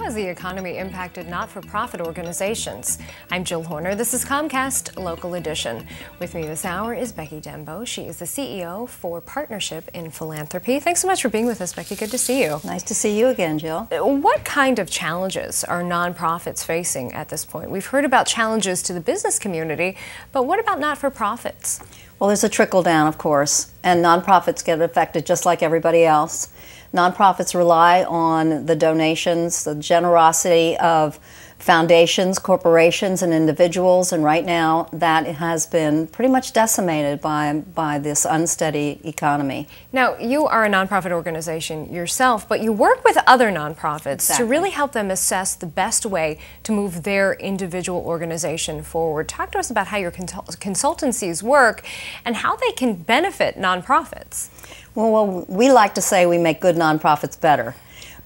The economy impacted not-for-profit organizations. I'm Jill Horner. This is Comcast Local Edition. With me this hour is Becky Dembo. She is the CEO for Partnership in Philanthropy. Thanks so much for being with us, Becky. Good to see you. Nice to see you again, Jill. What kind of challenges are nonprofits facing at this point? We've heard about challenges to the business community, but what about not-for-profits? Well, there's a trickle down, of course, and nonprofits get affected just like everybody else. Nonprofits rely on the donations, the generosity of foundations, corporations, and individuals, and right now that has been pretty much decimated by this unsteady economy. Now, you are a nonprofit organization yourself, but you work with other nonprofits to really help them assess the best way to move their individual organization forward. Talk to us about how your consultancies work and how they can benefit nonprofits. Well, we like to say we make good nonprofits better.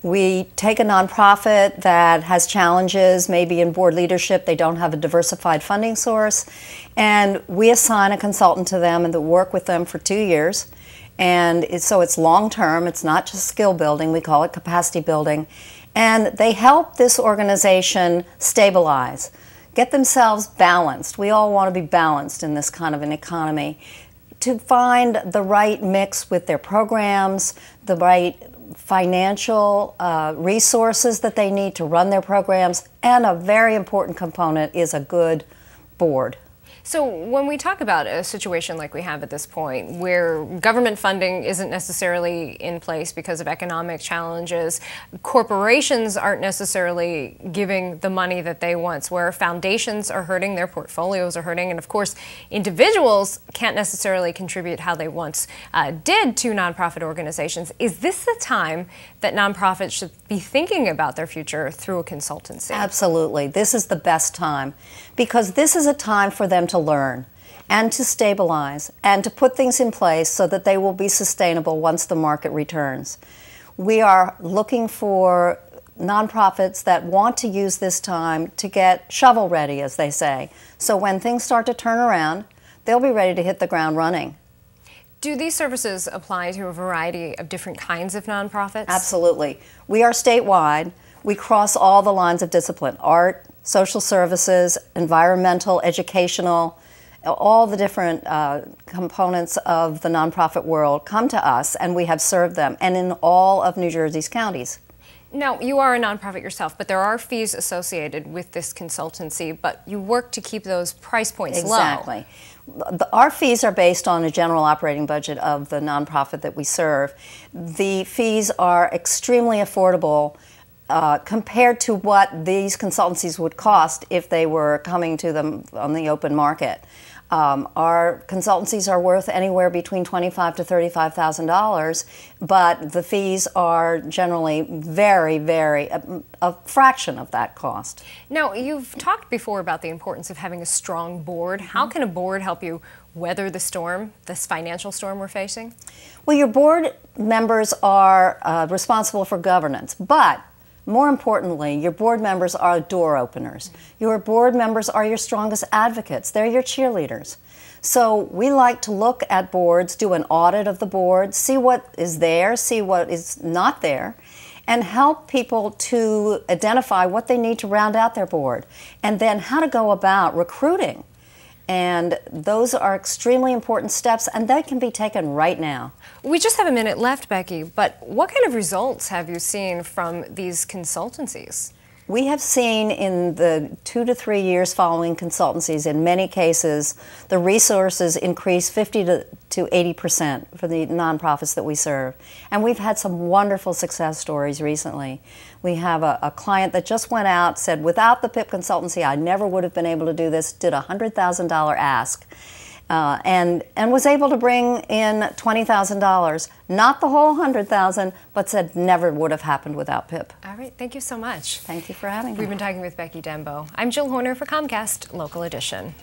We take a nonprofit that has challenges, maybe in board leadership, they don't have a diversified funding source, and we assign a consultant to them and work with them for 2 years. And so it's long-term, it's not just skill building, we call it capacity building. And they help this organization stabilize, get themselves balanced. We all want to be balanced in this kind of an economy, to find the right mix with their programs, the right financial resources that they need to run their programs, and a very important component is a good board. So when we talk about a situation like we have at this point, where government funding isn't necessarily in place because of economic challenges, corporations aren't necessarily giving the money that they want, where foundations are hurting, their portfolios are hurting, and of course individuals can't necessarily contribute how they once did to nonprofit organizations, is this the time that nonprofits should be thinking about their future through a consultancy? Absolutely. This is the best time, because this is a time for them to learn and to stabilize and to put things in place so that they will be sustainable once the market returns. We are looking for nonprofits that want to use this time to get shovel ready, as they say. So when things start to turn around, they'll be ready to hit the ground running. Do these services apply to a variety of different kinds of nonprofits? Absolutely. We are statewide. We cross all the lines of discipline: art, social services, environmental, educational. All the different components of the nonprofit world come to us, and we have served them, and in all of New Jersey's counties. Now, you are a nonprofit yourself, but there are fees associated with this consultancy, but you work to keep those price points low. Exactly. Our fees are based on a general operating budget of the nonprofit that we serve. The fees are extremely affordable compared to what these consultancies would cost if they were coming to them on the open market. Our consultancies are worth anywhere between $25,000 to $35,000, but the fees are generally a fraction of that cost. Now, you've talked before about the importance of having a strong board. How can a board help you weather the storm, this financial storm we're facing? Well, your board members are responsible for governance, but more importantly, your board members are door openers. Your board members are your strongest advocates. They're your cheerleaders. So we like to look at boards, do an audit of the board, see what is there, see what is not there, and help people to identify what they need to round out their board, and then how to go about recruiting. And those are extremely important steps, and they can be taken right now. We just have a minute left, Becky, but what kind of results have you seen from these consultancies? We have seen in the 2 to 3 years following consultancies, in many cases, the resources increase 50 to 80% for the nonprofits that we serve. And we've had some wonderful success stories recently. We have a client that just went out, said, without the PIP consultancy, I never would have been able to do this, did a $100,000 ask. And was able to bring in $20,000, not the whole $100,000, but said never would have happened without PIP. All right, thank you so much. Thank you for having me. We've been talking with Becky Dembo. I'm Jill Horner for Comcast Local Edition.